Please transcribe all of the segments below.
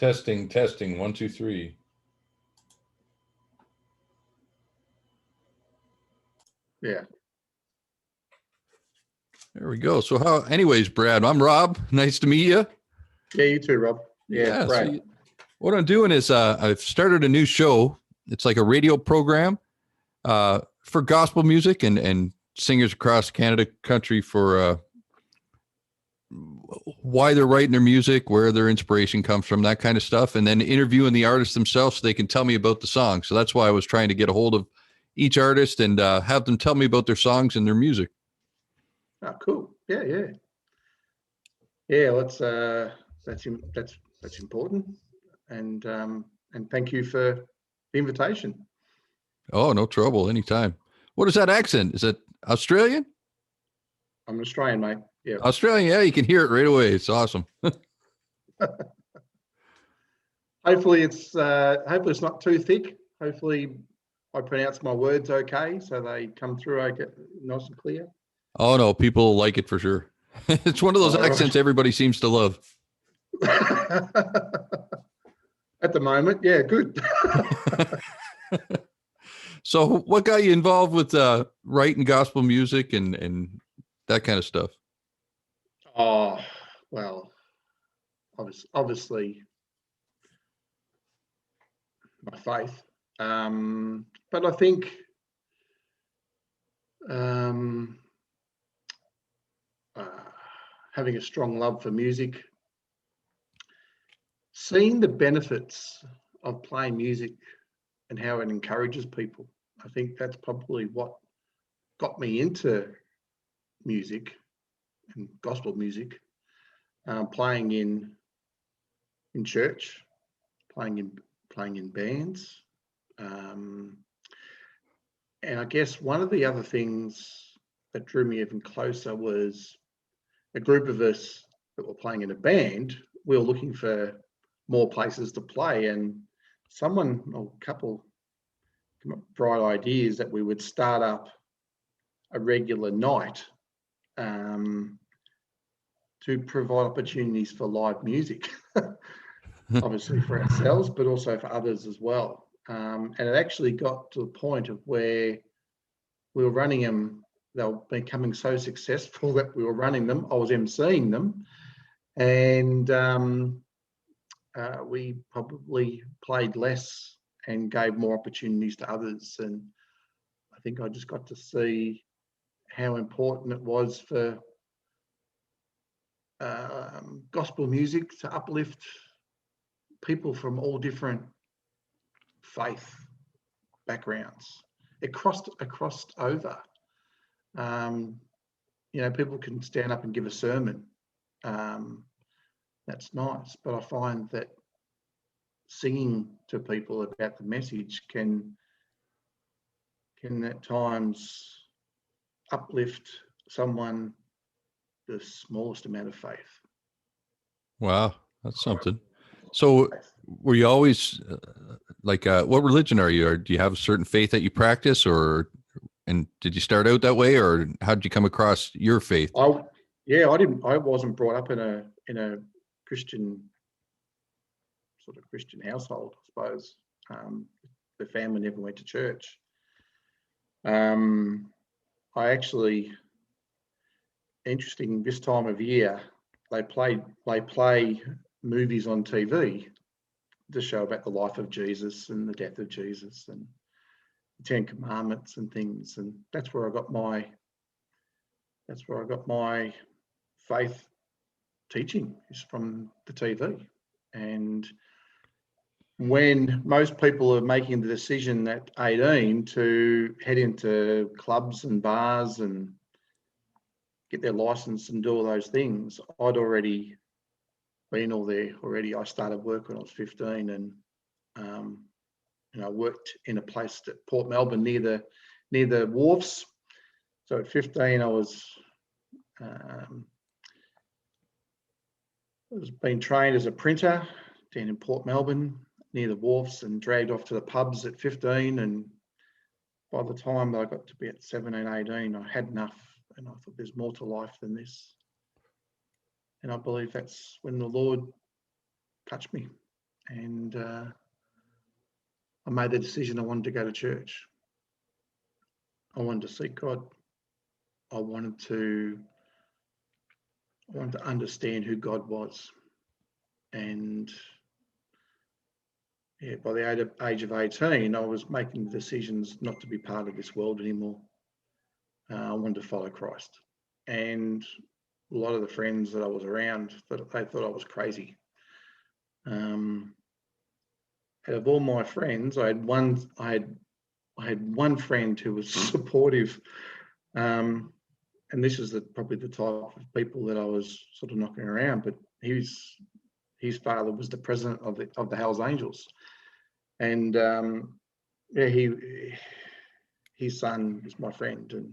Testing, testing. 1, 2, 3. Yeah. There we go. So anyways, Brad, I'm Rob. Nice to meet you. Yeah, you too, Rob. Yeah, Brad. So what I'm doing is I've started a new show. It's like a radio program for gospel music and singers across Canada country for why they're writing their music, where their inspiration comes from, that kind of stuff, and then interviewing the artists themselves so they can tell me about the song. So that's why I was trying to get a hold of each artist and have them tell me about their songs and their music. Oh, cool. Yeah. Let's that's important, and thank you for the invitation. Oh, no trouble. Anytime. What is that accent? Is it Australian? I'm an Australian, mate. Yeah. Australian. Yeah, you can hear it right away. It's awesome. Hopefully it's not too thick. Hopefully I pronounce my words okay, so they come through okay, nice and clear. Oh no, people like it for sure. It's one of those accents everybody seems to love. At the moment, yeah, good. So what got you involved with writing gospel music and that kind of stuff? Oh, well, obviously my faith. But I think having a strong love for music, seeing the benefits of playing music and how it encourages people. I think that's probably what got me into music and gospel music, playing in church, playing in bands. And I guess one of the other things that drew me even closer was a group of us that were playing in a band. We were looking for more places to play, and a couple came up with bright ideas that we would start up a regular night to provide opportunities for live music, obviously for ourselves, but also for others as well. And it actually got to the point of where we were running them. They were becoming so successful that we were running them. I was emceeing them, and we probably played less and gave more opportunities to others. And I think I just got to see how important it was for gospel music to uplift people from all different faith backgrounds. It crossed over. People can stand up and give a sermon. That's nice, but I find that singing to people about the message can at times uplift someone the smallest amount of faith. Wow, that's something. So were you always what religion are you? Or do you have a certain faith that you practice, and did you start out that way, or how did you come across your faith? I wasn't brought up in a Christian household, I suppose. The family never went to church. I actually, interesting, this time of year, they play movies on TV to show about the life of Jesus and the death of Jesus and the Ten Commandments and things, and that's where I got my faith teaching, is from the TV. And when most people are making the decision at 18 to head into clubs and bars and get their license and do all those things, I'd already been all there already. I started work when I was 15, and I worked in a place at Port Melbourne near the wharfs. So at 15, I was being trained as a printer down in Port Melbourne near the wharfs, and dragged off to the pubs at 15. And by the time that I got to be at 17, 18, I had enough, and I thought there's more to life than this. And I believe that's when the Lord touched me. and I made the decision I wanted to go to church. I wanted to seek God. I wanted to understand who God was. And yeah, by the age of 18, I was making decisions not to be part of this world anymore. I wanted to follow Christ. And a lot of the friends that I was around, they thought I was crazy. Out of all my friends, I had one friend who was supportive, and this is probably the type of people that I was sort of knocking around. But his father was the president of the Hells Angels, and yeah, his son is my friend, and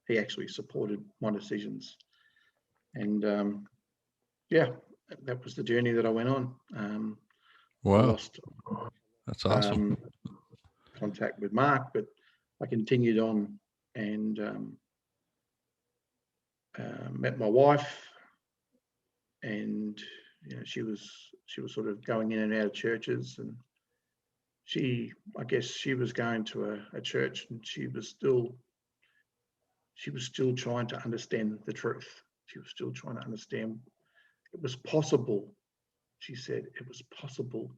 he actually supported my decisions. And yeah, that was the journey that I went on. I Wow. lost That's awesome. contact with Mark, but I continued on and met my wife, and she was sort of going in and out of churches, and I guess she was going to a church, and she was still trying to understand the truth. She was still trying to understand it was possible. She said it was possible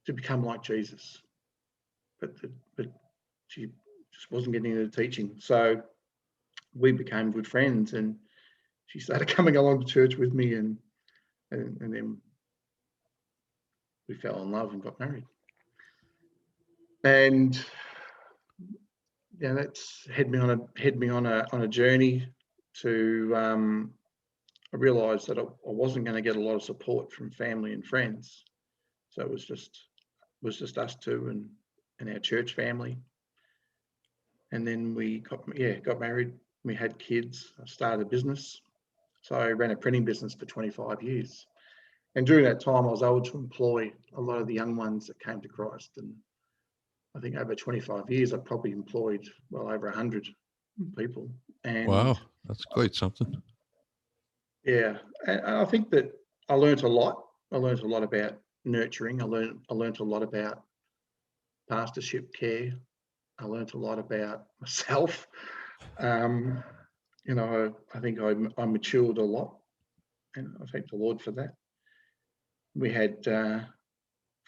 to become like Jesus, but she just wasn't getting into teaching. So we became good friends, and she started coming along to church with me, and then we fell in love and got married. And that's had me on a journey to. I realised that I wasn't going to get a lot of support from family and friends, so it was just us two and our church family. And then we got married. We had kids. I started a business. So I ran a printing business for 25 years. And during that time, I was able to employ a lot of the young ones that came to Christ. And I think over 25 years, I probably employed well over 100 people. And Wow. That's quite something. yeah, and I think that I learned a lot. I learned a lot about nurturing. I learned a lot about pastorship care. I learned a lot about myself. I think I matured a lot, and I thank the Lord for that. We had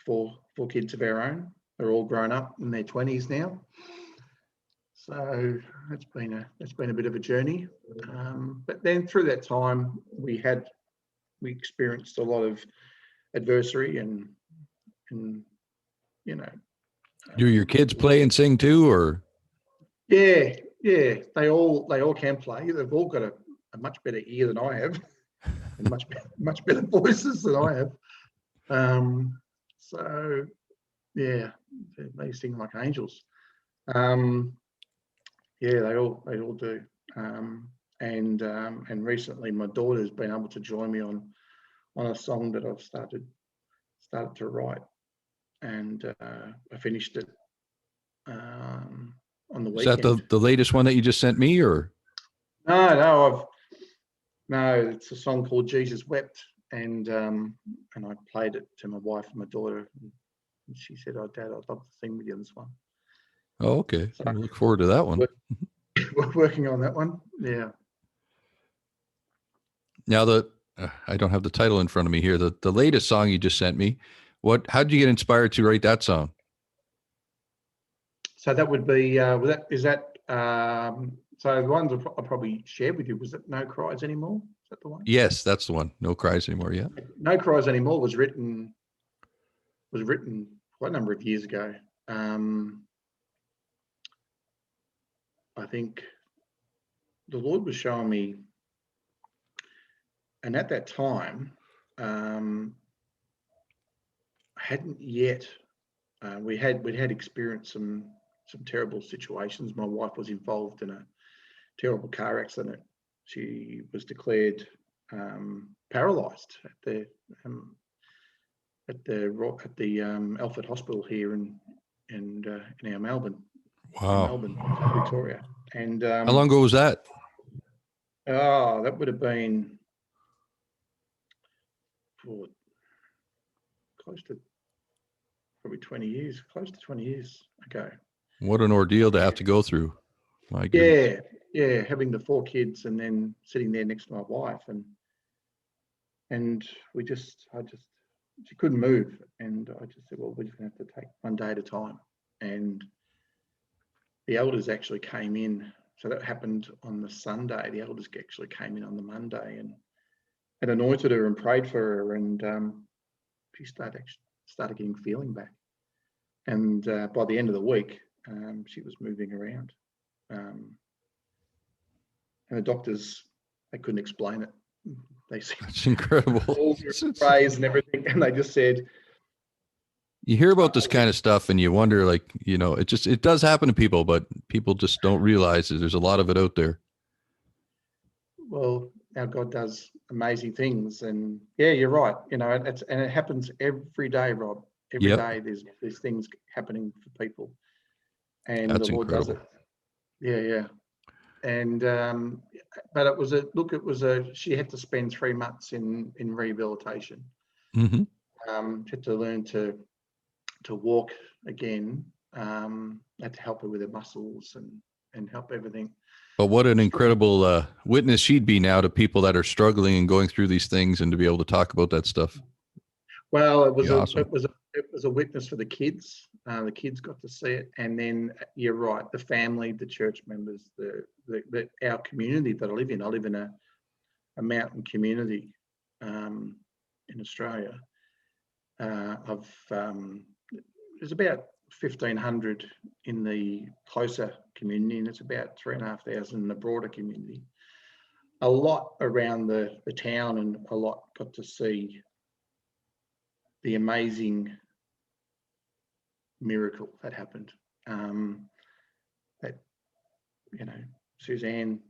four kids of our own. They're all grown up in their 20s now. So it's been a bit of a journey. But then through that time, we experienced a lot of adversity and Do your kids play and sing too, or? Yeah, they all can play. They've all got a much better ear than I have, and much better voices than I have. So yeah, they sing like angels. Yeah, they all do. And recently, my daughter's been able to join me on a song that I've started to write, and I finished it on the Is that weekend. the latest one that you just sent me, or? No, it's a song called Jesus Wept, and I played it to my wife and my daughter, and she said, "Oh, Dad, I'd love to sing with you this one." Oh, okay. So I look forward to that one. we're working on that one. Yeah. Now I don't have the title in front of me here. The latest song you just sent me. How did you get inspired to write that song? So that would be so the ones I probably shared with you, was it No Cries Anymore? Is that the one? Yes, that's the one. No Cries Anymore. Yeah. No Cries Anymore was written quite a number of years ago. I think the Lord was showing me, and at that time, I hadn't yet. We'd had experienced some terrible situations. My wife was involved in a terrible car accident. She was declared paralysed at the Alfred Hospital here in our Melbourne, Wow. Victoria. And How long ago was that? that would have been, close to probably 20 years, close to 20 years ago. What an ordeal to have to go through. My goodness. Yeah, having the 4 kids and then sitting there next to my wife, and she couldn't move, and I just said, well, we're just going to have to take one day at a time. And the elders actually came in, so that happened on the Sunday. The elders actually came in on the Monday and anointed her and prayed for her, and she started getting feeling back. And by the end of the week, she was moving around. And the doctors, they couldn't explain it. They said, That's incredible. all praise and everything, and they just said, you hear about this kind of stuff and you wonder, like, you know, it does happen to people, but people just don't realize that there's a lot of it out there. well, our God does amazing things. And yeah, you're right. You know, and it happens every day, Rob. Every day there's things happening for people, and That's the Lord does it. Yeah. And but she had to spend 3 months in rehabilitation. Mm-hmm. She had to learn to walk again. Had to help her with her muscles and help everything. But what an incredible witness she'd be now to people that are struggling and going through these things, and to be able to talk about that stuff. Well, it was awesome. it was a witness for the kids. The kids got to see it, and then you're right, the family, the church members, our community that I live in. I live in a mountain community in Australia. There's about 1,500 in the closer community, and it's about 3,500 in the broader community. A lot around the town, and a lot got to see the amazing miracle that happened. That, you know, Suzanne,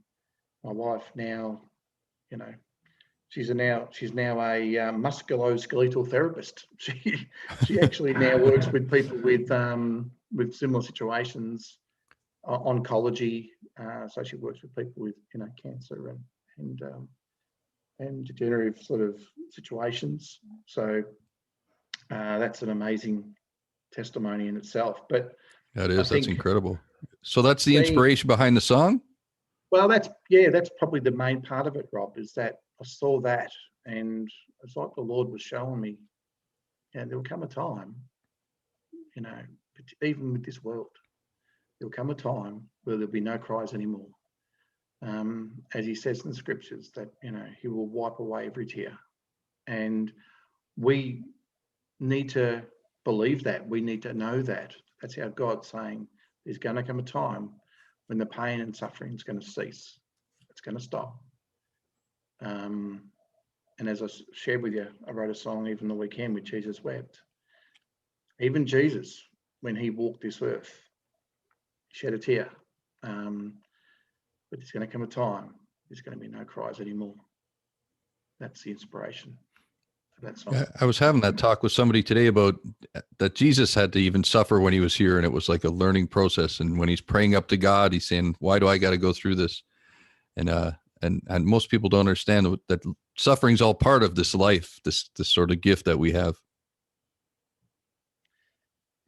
my wife, now, you know, she's now a musculoskeletal therapist. She actually now works with people with similar situations, oncology. So she works with people with, you know, cancer and degenerative sort of situations. So that's an amazing testimony in itself. But That's incredible. So that's the inspiration behind the song? Well, that's probably the main part of it, Rob, is that I saw that, and it's like the Lord was showing me, there will come a time, you know, even with this world, there'll come a time where there'll be no cries anymore. As he says in the scriptures, that, you know, he will wipe away every tear. And we need to believe that. We need to know that. That's how God's saying there's going to come a time when the pain and suffering is going to cease. It's going to stop. And as I shared with you, I wrote a song even the weekend with Jesus Wept. Even Jesus, when he walked this earth, shed a tear. But there's going to come a time, there's going to be no cries anymore. That's the inspiration for that song. I was having that talk with somebody today about that Jesus had to even suffer when he was here, and it was like a learning process. And when he's praying up to God, he's saying, why do I got to go through this? And most people don't understand that suffering's all part of this life, this sort of gift that we have.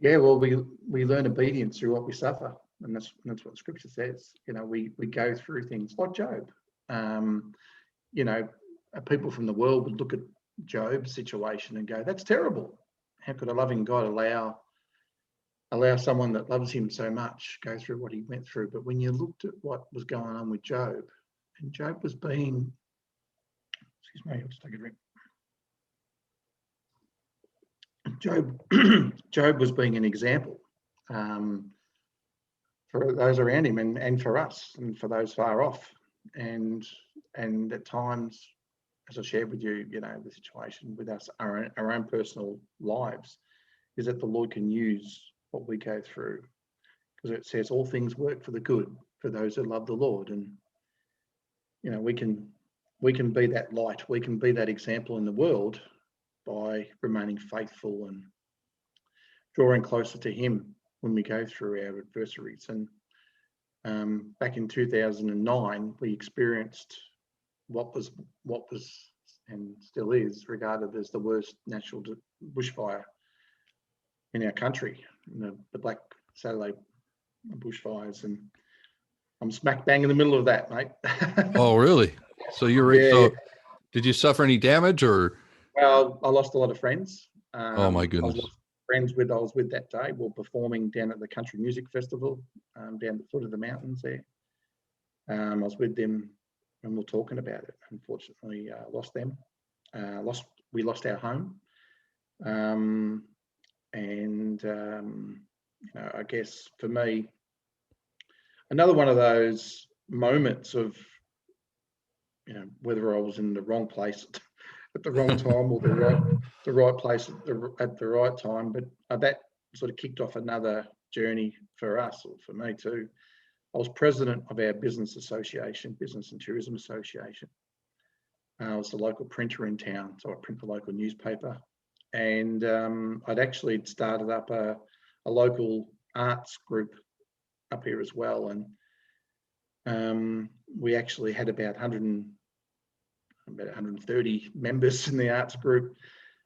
Yeah, well, we learn obedience through what we suffer, and that's what Scripture says. You know, we go through things like Job. You know, people from the world would look at Job's situation and go, "That's terrible. How could a loving God allow someone that loves him so much go through what he went through?" But when you looked at what was going on with Job, and Job was being, excuse me, I'll just take a drink. Job was being an example for those around him and for us and for those far off. And at times, as I shared with you, you know, the situation with us, our own personal lives, is that the Lord can use what we go through, because it says all things work for the good for those who love the Lord. And, you know, we can be that light, we can be that example in the world by remaining faithful and drawing closer to him when we go through our adversaries. And back in 2009, we experienced what was and still is regarded as the worst natural bushfire in our country, the Black Saturday bushfires, and I'm smack bang in the middle of that, mate. Oh, really? So you're right. Yeah. So did you suffer any damage or? Well, I lost a lot of friends. Oh my I goodness. lost friends I was with that day. We were performing down at the Country Music Festival, down the foot of the mountains there. I was with them and we were talking about it. Unfortunately, lost them. We lost our home. I guess for me, another one of those moments of, whether I was in the wrong place at the wrong time or the right place at the right time, but that sort of kicked off another journey for us, or for me too. I was president of our business association, Business and Tourism Association. I was the local printer in town, so I print the local newspaper. And I'd actually started up a local arts group up here as well. And we actually had about 130 members in the arts group.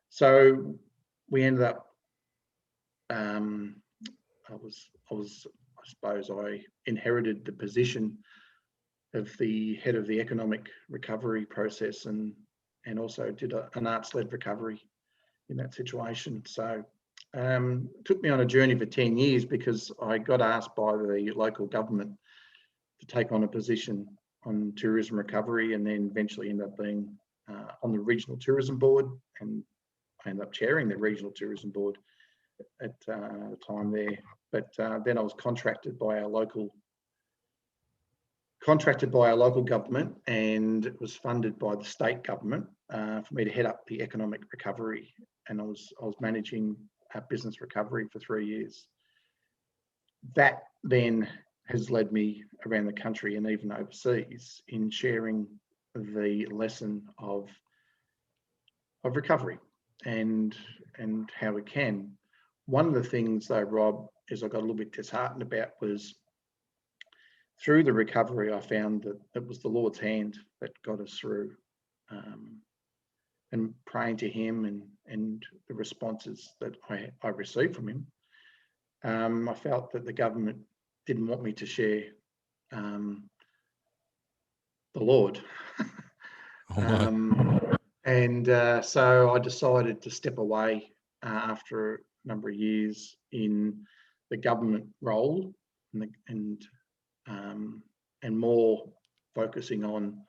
So we ended up, I suppose I inherited the position of the head of the economic recovery process, and also did an arts-led recovery in that situation. So it took me on a journey for 10 years because I got asked by the local government to take on a position on tourism recovery, and then eventually ended up being on the regional tourism board, and I ended up chairing the regional tourism board at the time there. But then I was contracted by our local government, and it was funded by the state government for me to head up the economic recovery. And I was managing business recovery for 3 years. That then has led me around the country and even overseas in sharing the lesson of recovery and how we can. One of the things though, Rob, is I got a little bit disheartened about was through the recovery, I found that it was the Lord's hand that got us through, and praying to Him and the responses that I received from Him. I felt that the government didn't want me to share the Lord. So I decided to step away after a number of years in the government role, and more focusing on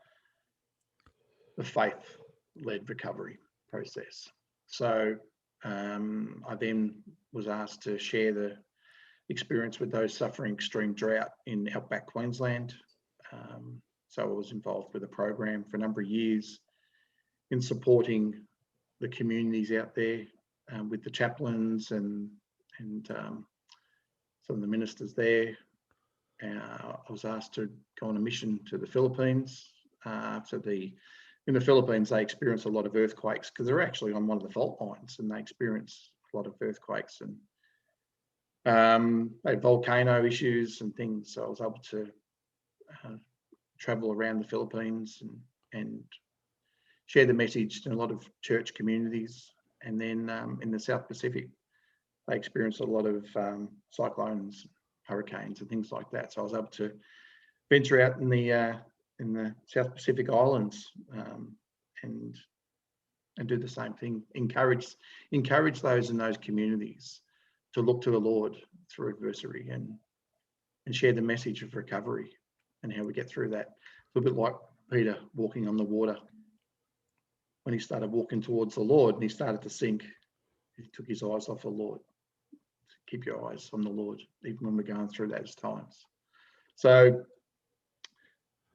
the faith-led recovery process. So I then was asked to share the experience with those suffering extreme drought in outback Queensland. So I was involved with a program for a number of years in supporting the communities out there, with the chaplains and some of the ministers there. I was asked to go on a mission to the Philippines. In the Philippines, they experience a lot of earthquakes because they're actually on one of the fault lines, and they experience a lot of earthquakes, and they had volcano issues and things. So I was able to travel around the Philippines and share the message in a lot of church communities. And then in the South Pacific, they experience a lot of cyclones, hurricanes and things like that. So I was able to venture out in the South Pacific Islands, and do the same thing. Encourage those in those communities to look to the Lord through adversity and share the message of recovery and how we get through that. A little bit like Peter walking on the water. When he started walking towards the Lord and he started to sink, he took his eyes off the Lord. Keep your eyes on the Lord, even when we're going through those times. So,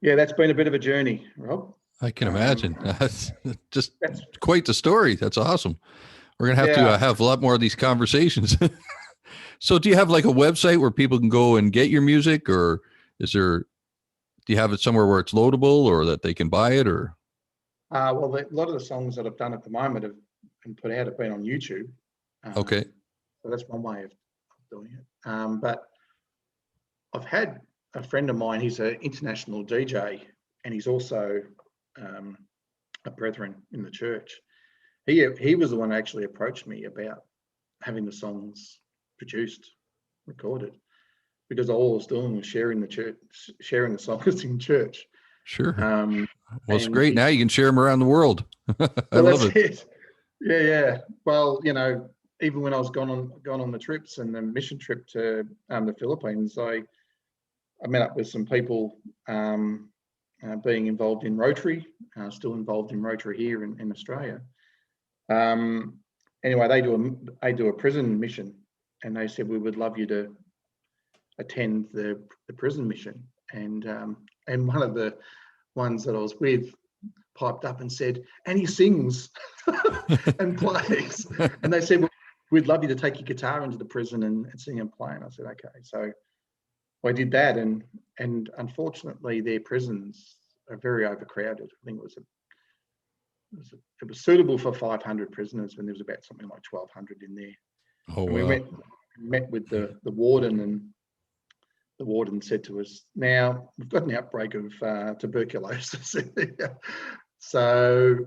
yeah, that's been a bit of a journey, Rob. I can imagine. That's quite the story. That's awesome. We're going to have to have a lot more of these conversations. So do you have like a website where people can go and get your music, or do you have it somewhere where it's loadable or that they can buy it, or? Well, a lot of the songs that I've done at the moment have been put out have been on YouTube. Okay. So that's one way of doing it. But I've had a friend of mine, he's an international DJ, and he's also brethren in the church. He was the one who actually approached me about having the songs produced, recorded, because all I was doing was sharing the songs in church. Sure. Well, it's And great. Now you can share them around the world. I well, love that's it. it. Yeah. Well, even when I was gone on the trips and the mission trip to the Philippines, I met up with some people being involved in Rotary, still involved in Rotary here in Australia. Anyway, they do a prison mission, and they said we would love you to attend the prison mission. And one of the ones that I was with piped up and said, and he sings and plays. And they said, well, we'd love you to take your guitar into the prison and sing and play. And I said, okay. So I did that, and unfortunately their prisons are very overcrowded. I think it was suitable for 500 prisoners when there was about something like 1,200 in there. Oh, and we wow. met with the warden, and the warden said to us, now we've got an outbreak of tuberculosis. So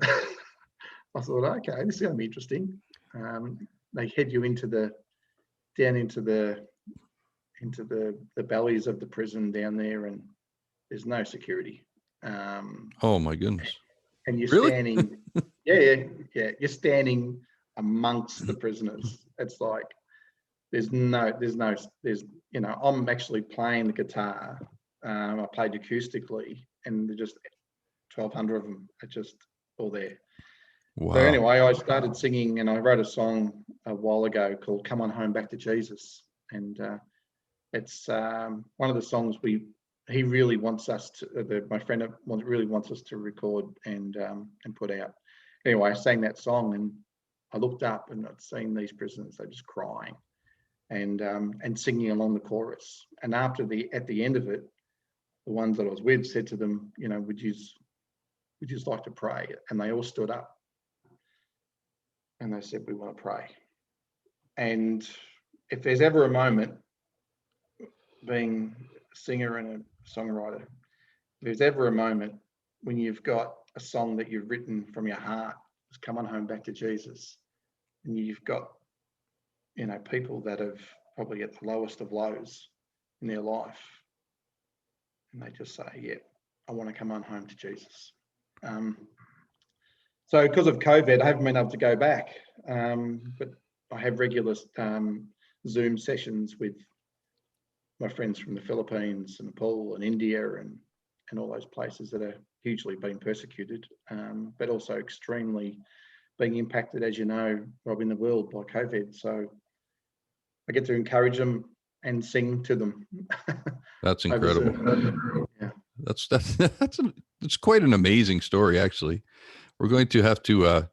I thought, okay, this is going to be interesting. They head you down into the bellies of the prison down there, and there's no security. Oh my goodness. And you're Really? standing, yeah, you're standing amongst the prisoners. It's like I'm actually playing the guitar. I played acoustically, and there's just 1,200 of them are just all there. Wow. So anyway, I started singing, and I wrote a song a while ago called "Come On Home Back to Jesus," and it's one of the songs he really wants us to. My friend really wants us to record and put out. Anyway, I sang that song, and I looked up, and I'd seen these prisoners. They're just crying and singing along the chorus. And at the end of it, the ones that I was with said to them, would you like to pray? And they all stood up, and they said, we want to pray. And if there's ever a moment, being a singer and a songwriter, if there's ever a moment when you've got a song that you've written from your heart, it's "Come On Home Back to Jesus," and you've got people that have probably at the lowest of lows in their life, and they just say, yeah, I want to come on home to Jesus. So because of COVID, I haven't been able to go back, but I have regular Zoom sessions with my friends from the Philippines and Nepal and India and all those places that are hugely being persecuted, but also extremely being impacted, as you know, Rob, in the world by COVID. So I get to encourage them and sing to them. That's incredible. Yeah. That's quite an amazing story, actually. We're going to have to,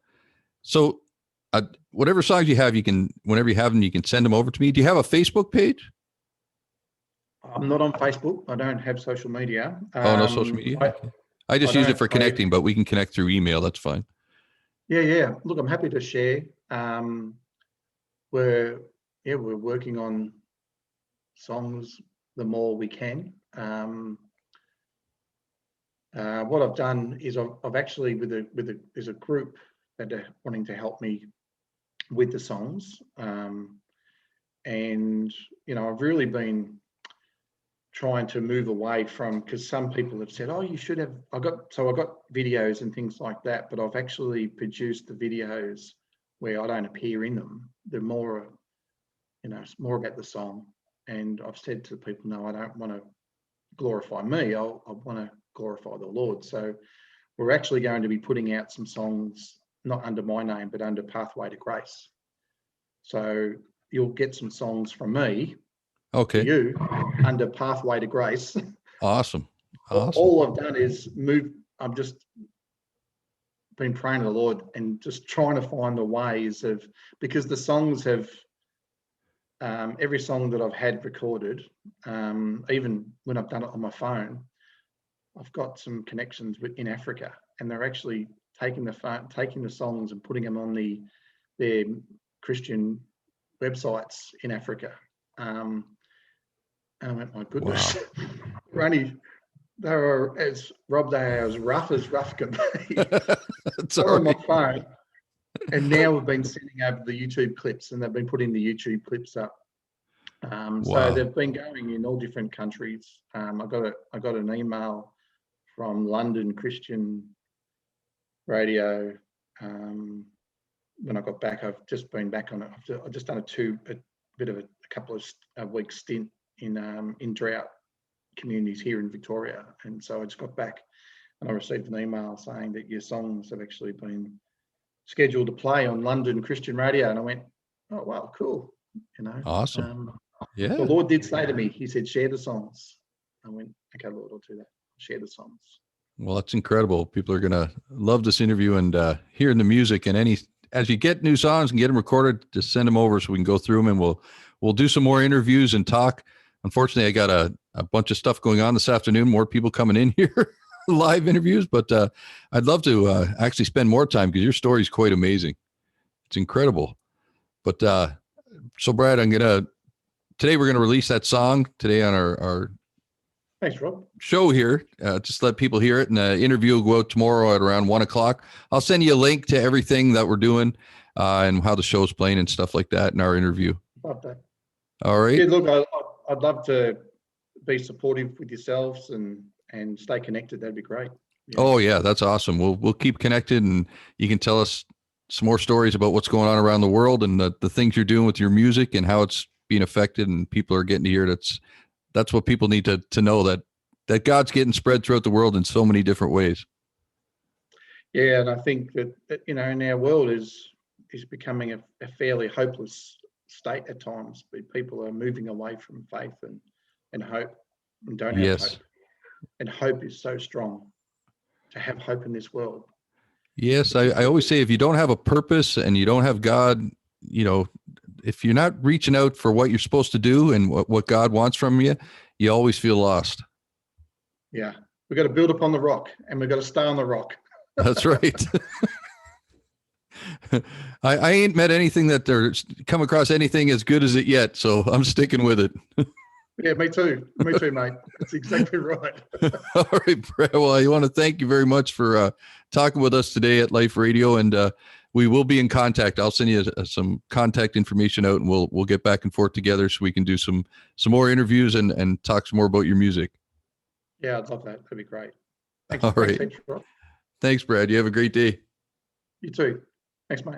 whatever songs you have, whenever you have them, you can send them over to me. Do you have a Facebook page? I'm not on Facebook. I don't have social media. Oh, no social media? I just use it for connecting, but we can connect through email. That's fine. Yeah. Look, I'm happy to share. We're working on songs the more we can. What I've done is I've actually there's a group that are wanting to help me with the songs, and I've really been trying to move away from, because some people have said, oh, you should have, I got videos and things like that, but I've actually produced the videos where I don't appear in them. They're more, it's more about the song. And I've said to people, no, I don't want to glorify me. I want to glorify the Lord. So we're actually going to be putting out some songs, not under my name, but under Pathway to Grace. So you'll get some songs from me, okay, for you, under Pathway to Grace. Awesome. All I've done is I'm just been praying to the Lord and just trying to find the ways of, because the songs have, every song that I've had recorded, even when I've done it on my phone, I've got some connections in Africa, and they're actually taking the songs and putting them on their Christian websites in Africa. And I went, my goodness, Wow. we're only they were, as Rob, they are as rough can be. That's All all on my right. phone. And now we've been sending over the YouTube clips, and they've been putting the YouTube clips up. So Wow. they've been going in all different countries. I got an email from London Christian Radio. When I got back, I've just been back on it. I've just done a couple of weeks stint in drought communities here in Victoria, and so I just got back and I received an email saying that your songs have actually been scheduled to play on London Christian Radio, and I went, oh wow, cool, Awesome. The Yeah. Lord did say to me, He said, share the songs. I went, okay, Lord, I'll do that. Share the songs. Well, that's incredible. People are going to love this interview and hearing the music, and as you get new songs and get them recorded, just send them over so we can go through them, and we'll do some more interviews and talk. Unfortunately, I got a bunch of stuff going on this afternoon, more people coming in here, live interviews, but I'd love to actually spend more time because your story is quite amazing. It's incredible. But so Brad, today we're going to release that song today on our Thanks, Rob. show here. Just let people hear it, and the interview will go out tomorrow at around 1:00. I'll send you a link to everything that we're doing and how the show's playing and stuff like that in our interview. Love that. All right. Yeah, look, I'd love to be supportive with yourselves and stay connected. That'd be great. Yeah. Oh yeah, that's awesome. We'll keep connected, and you can tell us some more stories about what's going on around the world and the things you're doing with your music and how it's being affected and people are getting to hear it. That's what people need to know, that God's getting spread throughout the world in so many different ways. Yeah, and I think that in our world is becoming a fairly hopeless state at times. But people are moving away from faith and hope and don't have hope. And hope is so strong, to have hope in this world. Yes, I always say if you don't have a purpose and you don't have God, if you're not reaching out for what you're supposed to do and what God wants from you, you always feel lost. Yeah, we've got to build upon the rock, and we've got to stay on the rock. That's right. I ain't met anything that there's come across anything as good as it yet, so I'm sticking with it. Yeah, me too. Me too, mate. That's exactly right. All right, Brad. Well, I want to thank you very much for talking with us today at Life Radio, and we will be in contact. I'll send you some contact information out, and we'll get back and forth together so we can do some more interviews and talk some more about your music. Yeah, I'd love that. That'd be great. Thanks. All right. Thanks, Brad. You have a great day. You too. Thanks, mate.